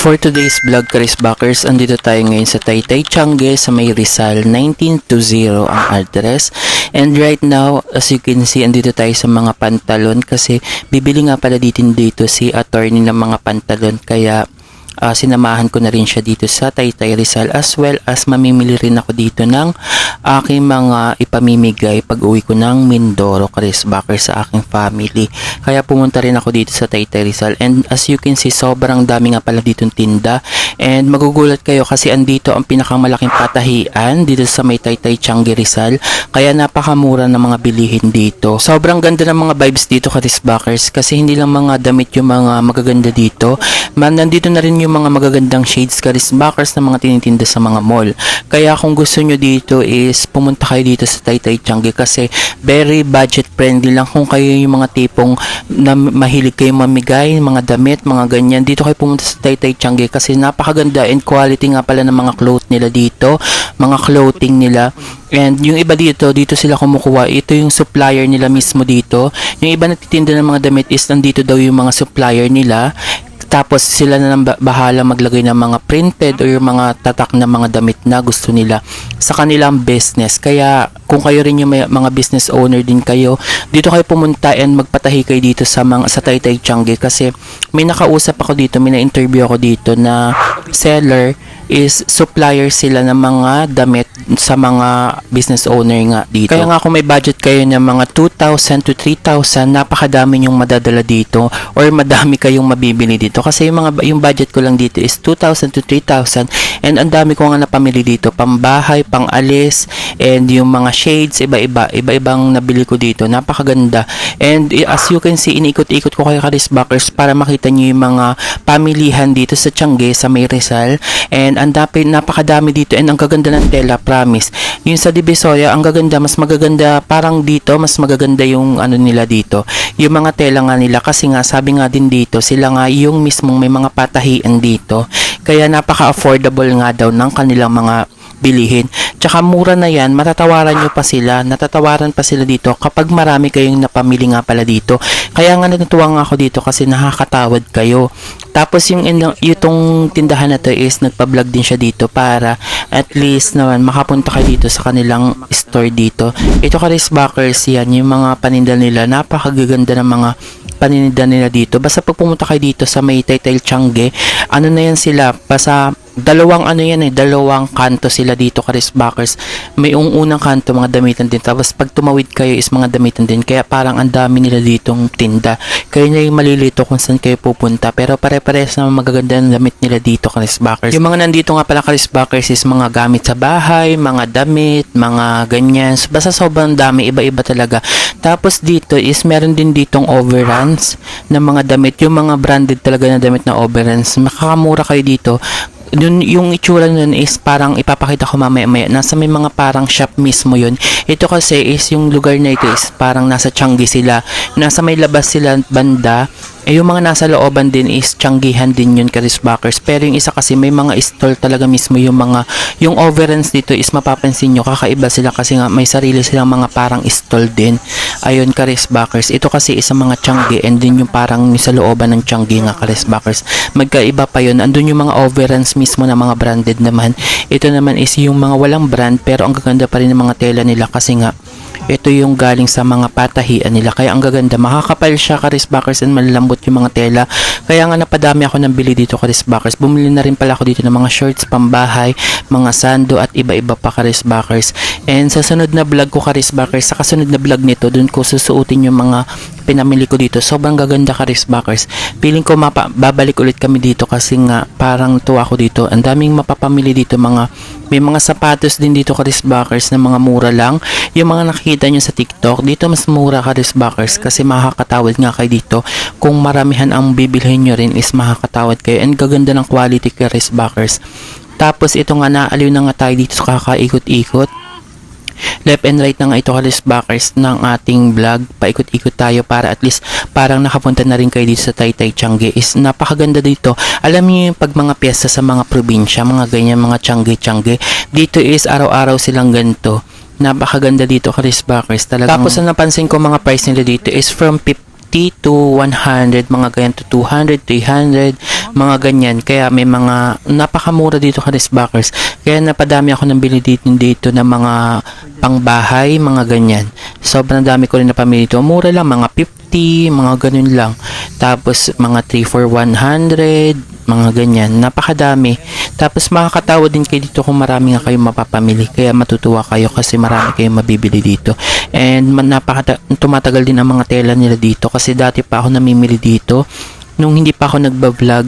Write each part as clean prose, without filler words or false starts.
For today's vlog, Chris Backers, andito tayo ngayon sa Taytay Tiange sa may Rizal 1920 ang address. And right now, as you can see, andito tayo sa mga pantalon kasi bibili nga pala dito si attorney ng mga pantalon, kaya sinamahan ko na rin siya dito sa Taytay Rizal, as well as mamimili rin ako dito ng aking mga ipamimigay pag uwi ko ng Mindoro, Chris Backers, sa aking family. Kaya pumunta rin ako dito sa Taytay Rizal, and as you can see, sobrang dami nga pala ditong tinda, and magugulat kayo kasi andito ang pinakamalaking patahian dito sa may Taytay Tiange Rizal, kaya napakamura ng mga bilihin dito. Sobrang ganda ng mga vibes dito, Chris Backers, kasi hindi lang mga damit yung mga magaganda dito, nandito na rin yung mga magagandang shades, Chris Backers, na mga tinitinda sa mga mall. Kaya kung gusto nyo dito is pumunta kayo dito sa Taytay Tiange kasi very budget friendly lang. Kung kayo yung mga tipong na mahilig kayo mamigay, mga damit, mga ganyan, dito kayo pumunta sa Taytay Tiange kasi napakaganda and quality nga pala ng mga clothes nila dito, mga clothing nila. And yung iba dito sila kumukuha. Ito yung supplier nila mismo dito. Yung iba nagtitinda ng mga damit is nandito daw yung mga supplier nila. Tapos sila na lang bahala maglagay ng mga printed o yung mga tatak na mga damit na gusto nila sa kanilang business. Kaya kung kayo rin yung mga business owner din kayo, dito kayo pumunta and magpatahi kayo dito sa Taytay Tiange kasi may nakausap ako dito, may na-interview ako dito na seller is supplier sila ng mga damit sa mga business owner nga dito. Kaya nga kung may budget kayo ng mga 2,000 to 3,000, napakadami yung madadala dito or madami kayong mabibili dito. Kasi yung budget ko lang dito is 2,000 to 3,000 and ang dami ko nga napamili dito, pambahay, pang-alis, and yung mga shades, iba-ibang nabili ko dito. Napakaganda. And as you can see, iniikot-ikot ko kayo, Chris Backers, para makita nyo yung mga pamilihan dito sa Tiange, sa may Rizal. And napakadami dito and ang gaganda ng tela, promise. Yung sa Divisoria, ang gaganda, mas magaganda, parang dito, mas magaganda yung ano nila dito. Yung mga tela nga nila kasi nga, sabi nga din dito, sila nga yung mismong may mga patahian dito. Kaya napaka-affordable nga daw ng kanilang mga bilihin. Tsaka mura na yan, natatawaran pa sila dito kapag marami kayong napamili nga pala dito. Kaya nga natutuwa nga ako dito kasi nakakatawad kayo. Tapos itong tindahan na to is nagpa-vlog din siya dito para at least naman makapunta kayo dito sa kanilang store dito. Ito, Chris Backers, yan yung mga paninda nila, napakagaganda ng mga paninda nila dito. Basta pag pumunta kayo dito sa may Taytay Tiange, ano na yan sila, basta dalawang kanto sila dito, Chris Backers. May unang kanto mga damitan din, tapos pag tumawid kayo is mga damitan din, kaya parang ang dami nila ditong tinda. Kayo na yung malilito kung saan kayo pupunta, pero pare-pares na magaganda ng damit nila dito, Chris Backers. Yung mga nandito nga pala, Chris Backers, is mga gamit sa bahay, mga damit, mga ganyan, basta sobrang dami, iba-iba talaga. Tapos dito is meron din ditong overruns ng mga damit, yung mga branded talaga na damit na overruns. Makakamura kayo dito. Yung itsura nun is parang ipapakita ko mamaya-maya. Nasa may mga parang shop mismo yun. Ito kasi is yung lugar na ito is parang nasa Tiange sila. Nasa may labas sila banda. Yung mga nasa looban din is Tianggehan din yun, Chris Backers. Pero yung isa kasi may mga stall talaga mismo yung overruns dito is mapapansin nyo, kakaiba sila kasi nga may sarili silang mga parang stall din. Ayun, Chris Backers. Ito kasi isa mga Tiange and din yung parang sa looban ng Tiange nga, Chris Backers. Magkaiba pa yun. Andun yung mga overruns mismo na mga branded naman. Ito naman is yung mga walang brand pero ang gaganda pa rin ng mga tela nila kasi nga ito yung galing sa mga patahian nila. Kaya ang gaganda. Makakapal siya, Chris Backers, and malalambot yung mga tela. Kaya nga napadami ako ng bili dito, Chris Backers. Bumili na rin pala ako dito ng mga shorts, pambahay, mga sando, at iba-iba pa, Chris Backers. And sa sunod na vlog ko, Chris Backers, sa kasunod na vlog nito, dun ko susuotin yung mga pinamili ko dito. Sobrang gaganda, Chris Backers. Feeling ko babalik ulit kami dito kasi nga parang tuwa ako dito. Ang daming mapapamili dito, may mga sapatos din dito, Chris Backers, na mga mura lang. Yung mga nakikita nyo sa TikTok, dito mas mura, Chris Backers, kasi makakatawad nga kayo dito. Kung maramihan ang bibilhin nyo rin is makakatawad kayo. And gaganda ng quality, Chris Backers. Tapos ito nga, naaliw na nga tayo dito sa kakaikot-ikot. Left and right na nga ito, Chris Backers, ng ating vlog. Paikot-ikot tayo para at least parang nakapunta na rin kayo dito sa Taytay Tiange. Is napakaganda dito. Alam niyo yung pag mga piyesta sa mga probinsya, mga ganyan, mga Tiange. Dito is araw-araw silang ganito. Napakaganda dito, Chris Backers. Tapos ang napansin ko mga price nila dito is from 50 to 100, mga ganyan to 200, 300, mga ganyan. Kaya may mga napakamura dito Karisbakers. Kaya napadami ako ng bili dito ng mga pangbahay, mga ganyan. Sobrang dami ko rin napamili dito. Mura lang, mga 50, mga ganun lang. Tapos mga 3 for 100, mga ganyan. Napakadami. Tapos makakatawa din kayo dito kung marami nga kayong mapapamili. Kaya matutuwa kayo kasi marami kayong mabibili dito. And tumatagal din ang mga tela nila dito kasi dati pa ako namimili dito. Nung hindi pa ako nagba-vlog,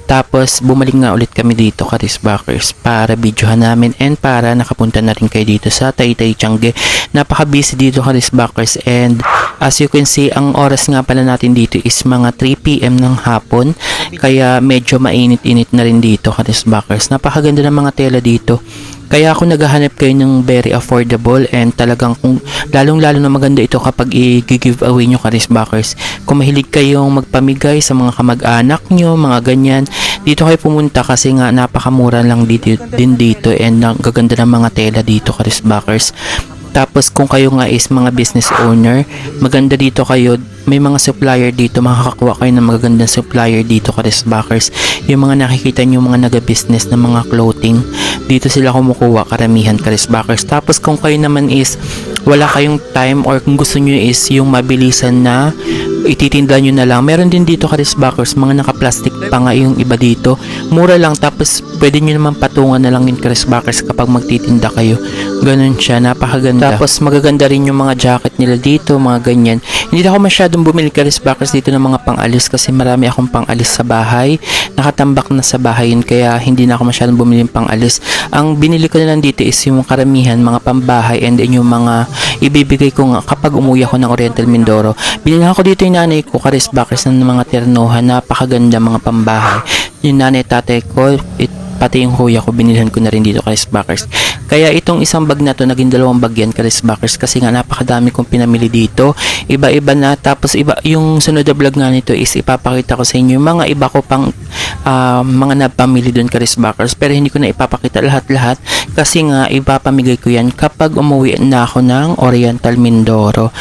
tapos bumalik nga ulit kami dito Karisbakers para videohan namin and para nakapunta na rin kayo dito sa Taytay Tiangge. Napaka-busy dito Karisbakers, and as you can see, ang oras nga pala natin dito is mga 3 PM ng hapon. Kaya medyo mainit-init na rin dito Karisbakers. Napakaganda ng mga tela dito. Kaya ako naghahanap kayo ng very affordable and talagang kung lalong-lalo na maganda ito kapag i-giveaway nyo Karisbakers. Kung mahilig kayong magpamigay sa mga kamag-anak nyo, mga ganyan, dito kayo pumunta kasi nga napakamura lang dito and ang gaganda ng mga tela dito Karisbakers. Tapos kung kayo nga is mga business owner, maganda dito kayo. May mga supplier dito, makakakuha kayo ng magagandang supplier dito Karisbakers. Yung mga nakikita nyo, mga naga-business ng mga clothing, dito sila kumukuha karamihan Karisbakers. Tapos kung kayo naman is wala kayong time or kung gusto nyo is yung mabilisan na ititinda nyo na lang, meron din dito Karisbakers, mga naka-plastic pa nga yung iba dito. Mura lang, tapos pwede nyo naman patungan na lang yung Karisbakers kapag magtitinda kayo. Ganun siya, napakaganda. Tapos magaganda rin yung mga jacket nila dito, mga ganyan. Hindi ako masyadong bumili Karisbakers dito ng mga pang-alis kasi marami akong pang-alis sa bahay. Nakatambak na sa bahay yun, kaya hindi na ako masyadong bumili ng pang-alis. Ang binili ko na lang dito is yung karamihan, mga pambahay, and then yung mga ibibigay ko nga kapag umuwi ako ng Oriental Mindoro. Binili ko dito yung nanay ko Karisbakers ng mga ternohan, napakaganda mga pambahay. Yung nanay tatay ko, pati yung kuya ko, binilhan ko na rin dito Karisbakers. Kaya itong isang bag na to, naging 2 bag yan Karisbakers kasi nga napakadami kong pinamili dito. Iba-iba na, tapos iba, yung sunod na vlog nga nito is ipapakita ko sa inyo yung mga iba ko pang mga napamili doon Karisbakers, pero hindi ko na ipapakita lahat-lahat kasi nga ipapamigay ko yan kapag umuwi na ako ng Oriental Mindoro.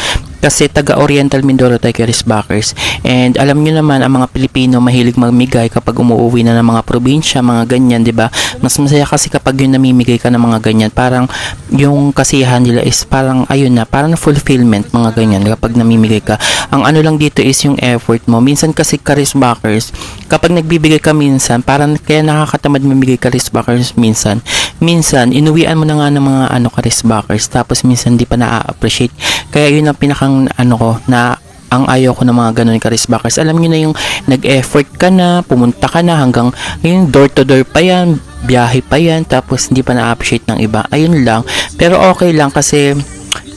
Kasi taga Oriental Mindoro tayo Karisbakers. And alam nyo naman, ang mga Pilipino mahilig magmigay kapag umuwi na ng mga probinsya, mga ganyan, 'di ba? Mas masaya kasi kapag yung namimigay ka ng mga ganyan. Parang yung kasiyahan nila is parang ayun na, parang fulfillment, mga ganyan kapag namimigay ka. Ang ano lang dito is yung effort mo. Minsan kasi Karisbakers, kapag nagbibigay ka minsan, parang kaya nakakatamad mamigay Karisbakers minsan. Minsan inuwian mo na nga ng mga Karisbakers, tapos minsan di pa na-appreciate. Kaya yun ang pinakang na ang ayaw ko ng mga ganun Karisbakers. Alam niyo na yung nag-effort ka na, pumunta ka na hanggang yung door to door pa yan, biyahe pa yan, tapos hindi pa na-appreciate ng iba. Ayun lang. Pero okay lang kasi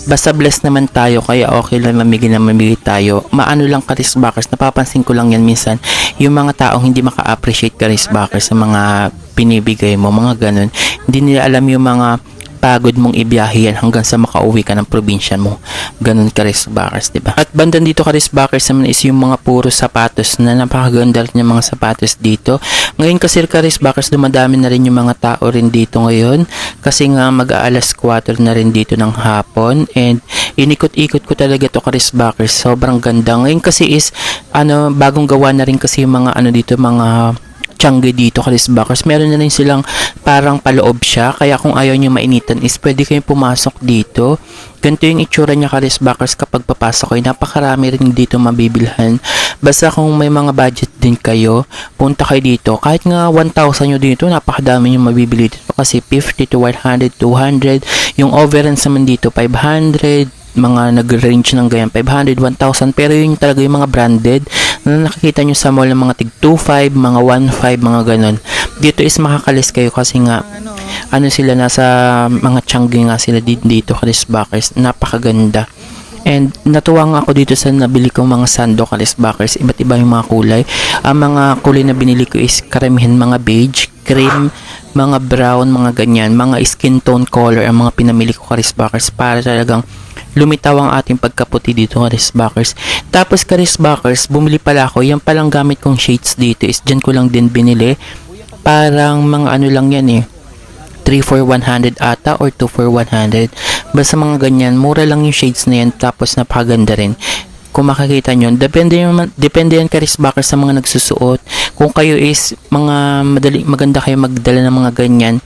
basta blessed naman tayo, kaya okay lang mamigay tayo. Maano lang Karisbakers, napapansin ko lang yan minsan, yung mga taong hindi maka-appreciate Karisbakers sa mga pinibigay mo, mga ganun. Hindi nila alam yung mga pagod mong ibiyahe yan hanggang sa makauwi ka ng probinsya mo. Ganun Karisbakers, diba? At bandan dito Karisbakers naman is yung mga puro sapatos na napakaganda rin yung mga sapatos dito. Ngayon kasi Karisbakers, dumadami na rin yung mga tao rin dito ngayon kasi nga mag-aalas 4 na rin dito ng hapon, and inikot-ikot ko talaga to Karisbakers. Sobrang ganda. Ngayon kasi is bagong gawa na rin kasi yung mga dito, mga Tiangge dito Karisbakers. Meron na rin silang parang paloob siya, kaya kung ayaw nyo mainitan is pwede kayong pumasok dito. Ganito yung itsura niya Karisbakers kapag papasok kayo. Napakarami rin dito mabibilhan. Basta kung may mga budget din kayo, punta kayo dito. Kahit nga 1,000 nyo dito, napakadami yung mabibili dito kasi 50 to 100, 200. Yung overruns naman dito 500, mga nag-range ng ganyan 500, 1,000, pero yun talaga yung mga branded na nakikita nyo sa mall ng mga tig 2,500, mga 1,500, mga ganon. Dito is makakalis kayo kasi nga sila, nasa mga Tiangge nga sila dito Karisbakers. Napakaganda. And natuwa nga ako dito sa nabili kong mga sando Karisbakers. Iba't iba yung mga kulay. Ang mga kulay na binili ko is karamihan mga beige, cream, mga brown, mga ganyan, mga skin tone color ang mga pinamili ko Karisbakers para talagang lumitaw ang ating pagkaputi dito Karisbakers. Tapos Karisbakers, bumili pala ako. Yan palang gamit kong shades dito is dyan ko lang din binili. Parang mga lang yan 3 for 100 ata or 2 for 100. Basta mga ganyan. Mura lang yung shades na yan, tapos napakaganda rin. kung makikita nyo, depende yan Charis Backers sa mga nagsusuot. Kung kayo is maganda kayo magdala ng mga ganyan,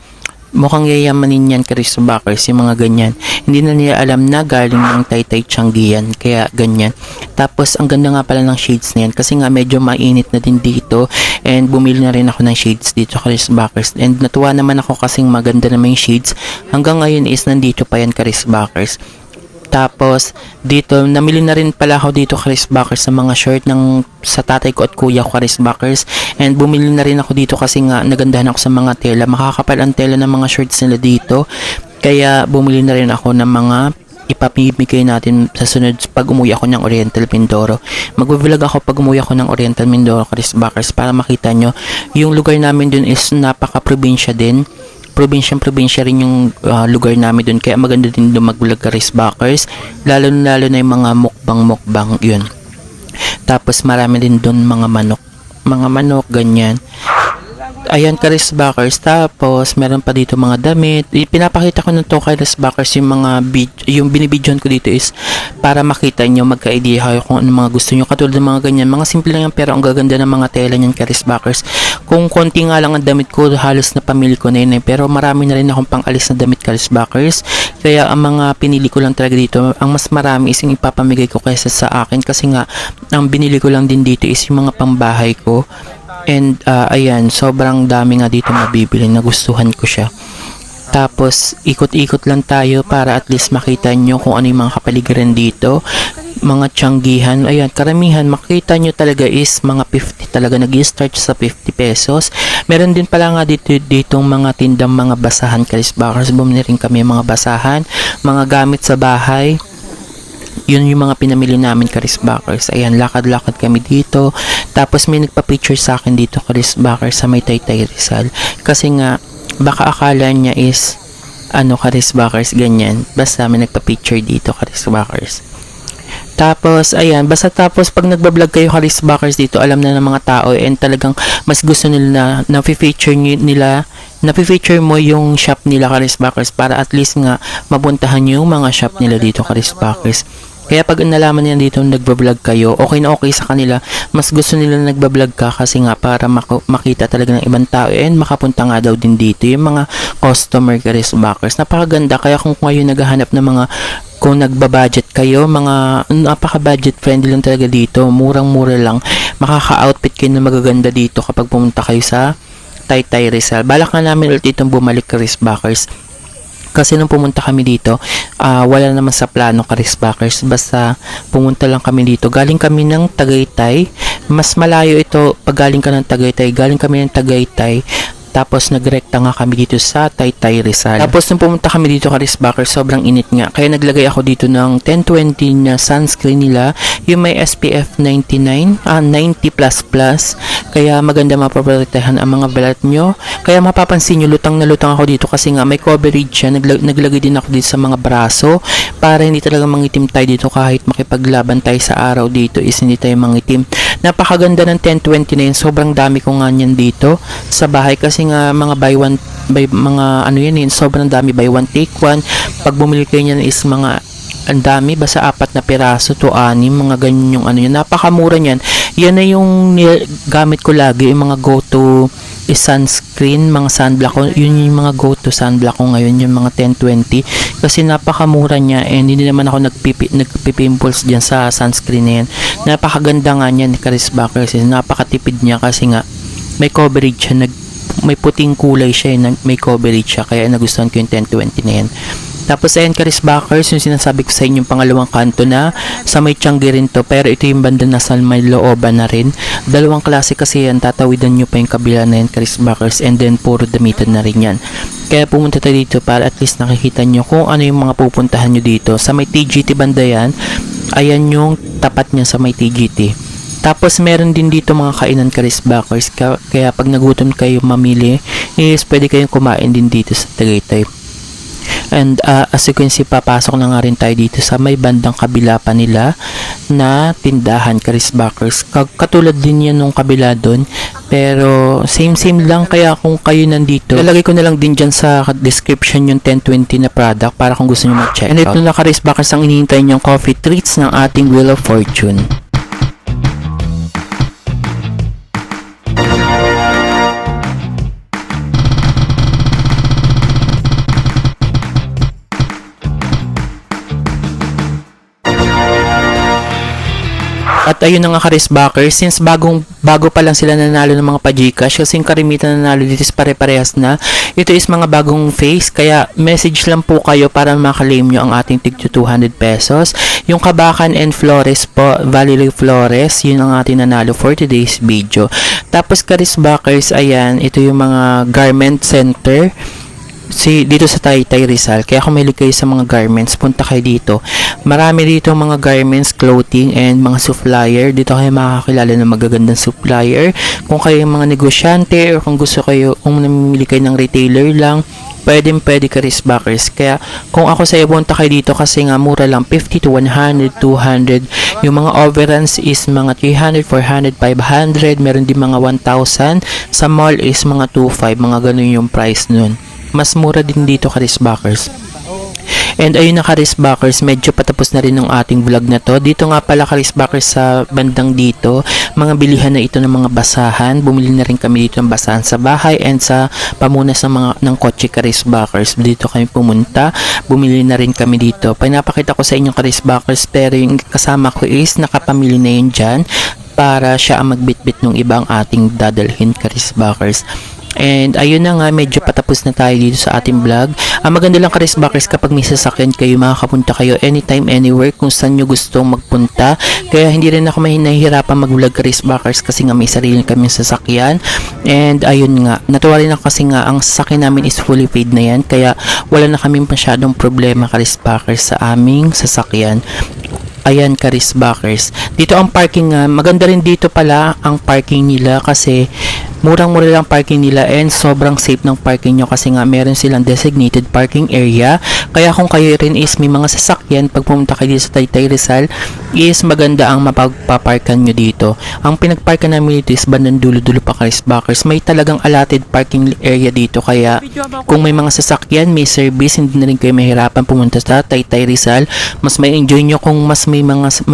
mukhang yayamanin yan Charis Backers, yung mga ganyan. Hindi na nila alam na galing ng Taytay Tiangge yan, kaya ganyan. Tapos ang ganda nga pala ng shades na yan kasi nga medyo mainit na din dito, and bumili na rin ako ng shades dito Charis Backers, and natuwa naman ako kasing maganda naman yung shades. Hanggang ngayon is nandito pa yan Charis Backers. Tapos, dito, namili na rin pala ako dito Charis Backers sa mga shirt sa tatay ko at kuya ko Charis Backers. And bumili na rin ako dito kasi nga nagandahan ako sa mga tela. Makakapal ang tela ng mga shirts nila dito. Kaya bumili na rin ako ng mga ipapibigay natin sa sunod pag umuwi ako ng Oriental Mindoro. Mag-vlog ako pag umuwi ako ng Oriental Mindoro Charis Backers para makita nyo. Yung lugar namin dun is napaka-probinsya din. Probinsya rin yung lugar namin dun, kaya maganda din doon mag-vlog Charis Backers, lalo na yung mga mukbang yun. Tapos marami din doon mga manok ganyan. Ayan Charis Backers. Tapos meron pa dito mga damit. Pinapakita ko na to Charis Backers, yung binibidyon ko dito is para makita nyo, magka-idea kayo kung ano mga gusto nyo, katulad ng mga ganyan, mga simple lang yan pero ang gaganda ng mga tela nyan Charis Backers. Kung konti nga lang ang damit ko, halos na pamili ko na yun pero marami na rin akong pang-alis na damit Charis Backers, kaya ang mga pinili ko lang talaga dito, ang mas marami is yung ipapamigay ko kaysa sa akin, kasi nga ang binili ko lang din dito is yung mga pambahay ko. And ayan, sobrang dami nga dito mabibili, nagustuhan ko siya. Tapos ikot-ikot lang tayo para at least makita nyo kung ano yung mga kapaligiran dito, mga Tianggihan. Ayan, karamihan makita nyo talaga is mga 50 talaga, nag-start sa 50 pesos. Meron din pala nga ditong mga tindang mga basahan Charis Backers. Bumili rin kami mga basahan, mga gamit sa bahay. Yun yung mga pinamili namin Charis Backers. Ayan, lakad-lakad kami dito. Tapos may nagpa-picture sa akin dito Charis Backers sa may Taytay Rizal. Kasi nga, baka akala niya is Charis Backers ganyan. Basta may nagpa-picture dito Charis Backers. Tapos, ayan, basta tapos pag nagbablog kayo Charis Backers dito, alam na ng mga tao, and talagang mas gusto nila na feature mo yung shop nila Charis Backers, para at least nga mabuntahan yung mga shop nila dito Charis Backers. Kaya pag nalaman niya dito nagbablog kayo, okay na okay sa kanila, mas gusto nila nagbablog ka kasi nga para makita talaga ng ibang tao, and makapunta nga daw din dito yung mga customer Charis Backers. Napakaganda, kaya kung ngayon naghahanap ng mga, kung nagbabudget kayo, mga napaka-budget friendly lang talaga dito, murang-mura lang, makaka-outfit kayo na magaganda dito kapag pumunta kayo sa Taytay Rizal. Balak na namin ulit itong bumalik Charis Backers. Kasi nung pumunta kami dito, wala naman sa plano Charis Backers. Basta pumunta lang kami dito. Galing kami ng Tagaytay. Mas malayo ito pag galing ka ng Tagaytay. Galing kami ng Tagaytay. Tapos nagrekta nga kami dito sa Taytay Rizal. Tapos nung pumunta kami dito Charis Backers, sobrang init nga. Kaya naglagay ako dito ng 1020 na sunscreen nila. Yung may SPF 90++. Kaya maganda mapaprotektahan ang mga balat nyo. Kaya mapapansin nyo, lutang na lutang ako dito kasi nga may coverage siya. Naglagay din ako dito sa mga braso para hindi talaga mangitim tayo dito, kahit makipaglaban tayo sa araw dito is hindi tayo mangitim. Napakaganda ng 1020 na yun. Sobrang dami ko nga yan dito sa bahay kasi nga mga sobrang dami, buy one take one. Pag bumili kayo niyan is mga ang dami, basta 4 na piraso to 6, mga ganyan yung yun. Napakamura niyan. Yan na yung gamit ko lagi, yung mga go to sunscreen, mga sunblock ko. Yun yung mga go to sunblock ko ngayon, yung mga 1020, kasi napakamura niya, and hindi naman ako nagpipimples diyan sa sunscreen na yan. Napakaganda nga niyan Charis Backers, napakatipid niya kasi nga may coverage siya, may puting kulay siya, may coverage siya, kaya nagustuhan ko yung 1020 na yan. Tapos ayan Charis Backers, yung sinasabi ko sa inyong pangalawang kanto na sa may Tiangge rin to, pero ito yung banda na sa may looban na rin. Dalawang klase kasi yan, tatawidan nyo pa yung kabila na yan Charis Backers, and then puro damitan na rin yan. Kaya pumunta tayo dito para at least nakikita nyo kung ano yung mga pupuntahan nyo dito. Sa may TGT banda yan, ayan yung tapat niya sa may TGT. Tapos meron din dito mga kainan Charis Backers, kaya pag nagutom kayo mamili is pwede kayong kumain din dito sa Tagaytay. And as you can see, papasok na nga rin tayo dito sa may bandang kabila pa nila na tindahan, Charis Backers. Katulad din yan nung kabila doon, pero same lang. Kaya kung kayo nandito, lalagay ko na lang din dyan sa description yung 1020 na product para kung gusto nyo mag-check out. And ito na, Charis Backers, ang inihintay nyong coffee treats ng ating Wheel of Fortune. At ayun na nga, Charis Backers, since bago pa lang sila nanalo ng mga pa-Gcash, kasi yung karamitan nanalo dito is pare-parehas na. Ito is mga bagong face, kaya message lang po kayo para makaklaim nyo ang ating tig 200 pesos. Yung Kabakan and Flores po, Valerie Flores, yun ang ating nanalo for today's video. Tapos, Charis Backers, ayan, ito yung mga garment center dito sa Taytay Rizal. Kaya kung mahilig kayo sa mga garments, punta kayo dito. Marami dito mga garments, clothing, and mga supplier. Dito kayo makakakilala ng magagandang supplier. Kung kayo yung mga negosyante, or kung gusto kayo, kung namimili kayo ng retailer lang, pwede Charis Backers. Kaya kung ako sa iyo, punta kayo dito kasi nga mura lang, 50 to 100, 200. Yung mga overruns is mga 300, 400, 500. Meron din mga 1,000. Sa mall is mga 2,500. Mga ganun yung price nun. Mas mura din dito, Charis Backers. And ayun na, Charis Backers, medyo patapos na rin ng ating vlog na to. Dito nga pala, Charis Backers, sa bandang dito, mga bilihan na ito ng mga basahan. Bumili na rin kami dito ng basahan sa bahay and sa pamunas ng kotse, Charis Backers. Dito kami pumunta. Bumili na rin kami dito. Pinapakita ko sa inyo, Charis Backers, pero yung kasama ko is nakapamili na yun dyan para siya ang magbitbit ng ibang ating dadalhin, Charis Backers. And ayun na nga, medyo patapos na tayo dito sa ating vlog. Ang maganda lang, Charis Backers, kapag may sasakyan kayo, makakapunta kayo anytime, anywhere, kung saan nyo gustong magpunta. Kaya hindi rin ako nahihirapan mag-vlog, Charis Backers, kasi nga may sarili kaming sasakyan. And ayun nga, natuwa rin ako kasi nga ang sasakyan namin is fully paid na yan. Kaya wala na kaming masyadong problema, Charis Backers, sa aming sasakyan. Ayan, Charis Backers. Dito ang parking nga, maganda rin dito pala ang parking nila kasi murang-mura lang parking nila and sobrang safe ng parking nyo kasi nga meron silang designated parking area. Kaya kung kayo rin is may mga sasakyan, pag pumunta kayo dito sa Taytay Rizal, is maganda ang mapagpaparkan nyo dito. Ang pinagparkan namin dito is bandang dulo-dulo pa, Charis Backers. May talagang allotted parking area dito kaya kung may mga sasakyan, may service, hindi na rin kayo mahirapan pumunta sa Taytay Rizal. Mas may enjoy nyo kung mas may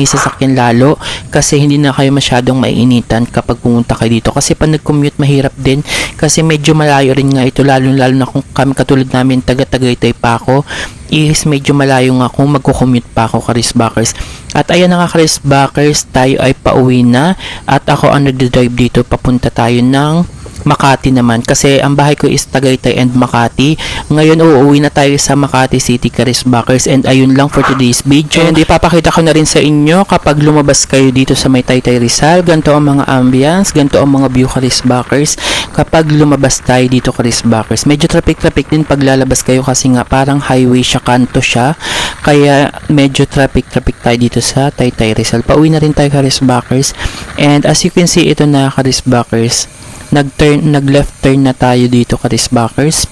sasakyan lalo kasi hindi na kayo masyadong maiinitan kapag pumunta kayo dito. Kasi pag nag-commute, mahirap din kasi medyo malayo rin nga ito, lalo na kung kami katulad namin taga-Tagaytay pa ako, is medyo malayo nga kung magko-commute pa ako, Charis Backers. At ayan na nga, Charis Backers, tayo ay pauwi na at ako ang nagdadrive dito, papunta tayo ng Makati naman kasi ang bahay ko is Tagaytay and Makati. Ngayon uuwi na tayo sa Makati City, Charis Backers, and ayun lang for today's video. And ipapakita ko na rin sa inyo kapag lumabas kayo dito sa may Taytay Rizal, ganito ang mga ambience, ganito ang mga view, Charis Backers, kapag lumabas tayo dito, Charis Backers. Medyo traffic din pag lalabas kayo kasi nga parang highway siya, kanto siya, kaya medyo traffic tayo dito sa Taytay Rizal. Pauwi na rin tayo, Charis Backers, and as you can see, ito na, Charis Backers, nag-left turn na tayo dito, Charis Backers,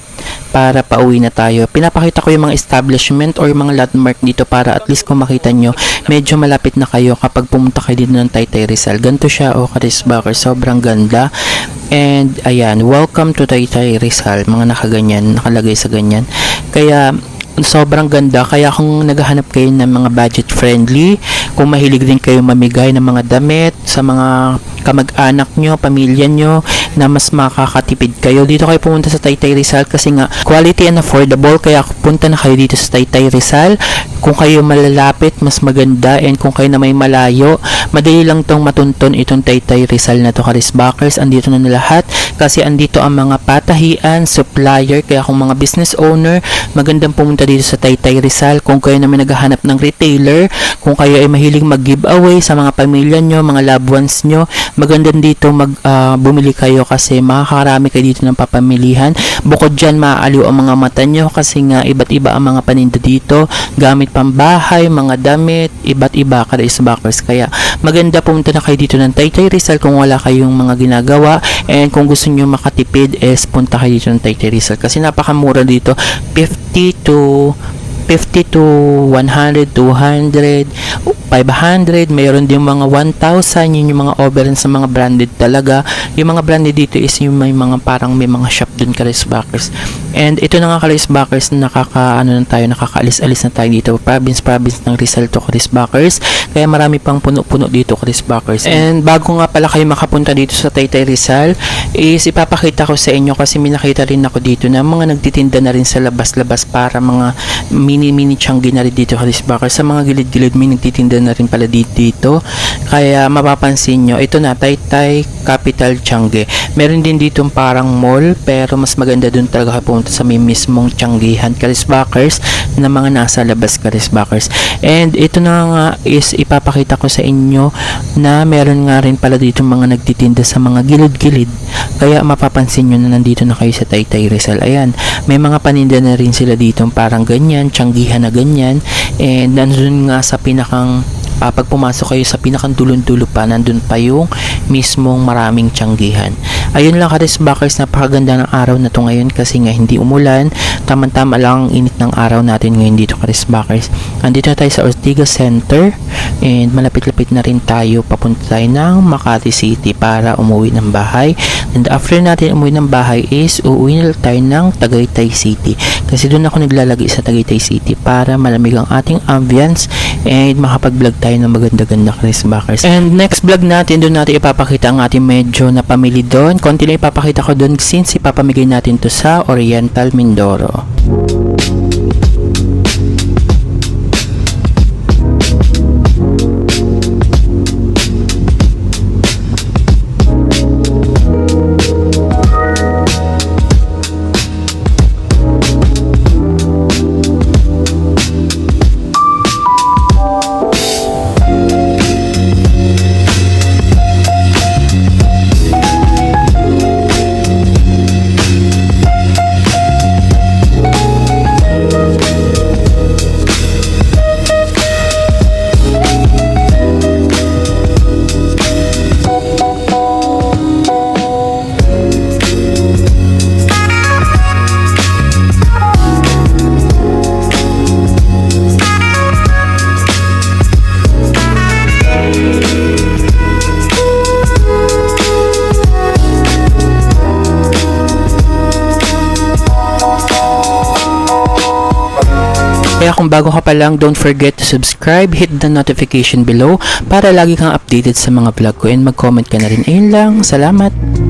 para pauwi na tayo. Pinapakita ko yung mga establishment or mga landmark dito para at least kung makita nyo, medyo malapit na kayo kapag pumunta kayo dito ng Taytay Rizal. Ganito siya, Charis Backers, sobrang ganda. And ayan, welcome to Taytay Rizal, mga nakaganyan, nakalagay sa ganyan. Kaya sobrang ganda. Kaya kung naghahanap kayo ng mga budget friendly, kung mahilig din kayo mamigay ng mga damit sa mga kamag-anak nyo, pamilya nyo, na mas makakatipid kayo, dito kayo pumunta sa Taytay Rizal kasi nga quality and affordable. Kaya punta na kayo dito sa Taytay Rizal. Kung kayo malalapit, mas maganda, and kung kayo na may malayo, madali lang tong matunton itong Taytay Rizal na to, Charis Backers. Andito na lahat kasi andito ang mga patahian, supplier. Kaya kung mga business owner, magandang pumunta dito sa Taytay Rizal. Kung kayo naman naghahanap ng retailer, kung kayo ay mahilig mag-giveaway sa mga pamilya nyo, mga loved ones nyo, magandang dito bumili kayo kasi makakarami kayo dito ng papamilihan. Bukod dyan, maaaliw ang mga mata nyo kasi nga iba't iba ang mga paninda dito, gamit pambahay, mga damit, iba't iba, Charis Backers. Kaya maganda pumunta na kayo dito ng Taytay Rizal kung wala kayong mga ginagawa, and kung gusto gusto nyo makatipid is punta kayo dito ng Taytay Rizal kasi napakamura dito, 50 to 100, 200, 500, mayroon din mga 1,000, yun yung mga overend sa mga branded talaga. Yung mga branded dito is yung may mga parang may mga shop dun Karisbackers. And ito na nga Karisbackers, nakakaalis-alis na tayo dito. Province ng Rizal to Karisbackers. Kaya marami pang puno-puno dito Karisbackers. And bago nga pala kayo makapunta dito sa Taytay Rizal, is ipapakita ko sa inyo kasi may nakita rin ako dito na mga nagtitinda na rin sa labas-labas para mga mini Tiangge na rin dito Karisbackers. Sa mga gilid-gilid may nagtitinda na rin pala dito. Kaya mapapansin nyo, ito na Taytay Capital Tiangge. Meron din dito parang mall pero mas maganda dun talaga pumunta sa may mismong Tianggehan Karisbackers na mga nasa labas Karisbackers. And ito na nga is ipapakita ko sa inyo na meron nga rin pala dito mga nagtitinda sa mga gilid-gilid. Kaya mapapansin nyo na nandito na kayo sa Taytay Rizal. Ayan, may mga paninda na rin sila dito parang ganyan, Tianggehan na ganyan. And nandun nga sa pinakang pag pumasok kayo sa pinakang dulon-dulo pa, nandun pa yung mismong maraming Tianggehan. Ayun lang Karisbackers, napakaganda ng araw na to ngayon kasi nga hindi umulan, tama-tama lang ang init ng araw natin ngayon dito Karisbackers. Andito na tayo sa Ortigas Center and malapit-lapit na rin tayo, papunta tayo ng Makati City para umuwi ng bahay. And after natin umuwi ng bahay is uuwi na tayo ng Tagaytay City kasi doon ako naglalagay sa Tagaytay City para malamig ang ating ambience and makapag-vlog tayo ng maganda-ganda Karisbackers. And next vlog natin, doon natin ipapakita ang ating medyo na pamili doon. Konti lang ipapakita ko doon since ipapamigay natin to sa Oriental Mindoro. Kaya kung bago ka pa lang, don't forget to subscribe, hit the notification below para lagi kang updated sa mga vlog ko and mag-comment ka na rin. Ayun lang, salamat!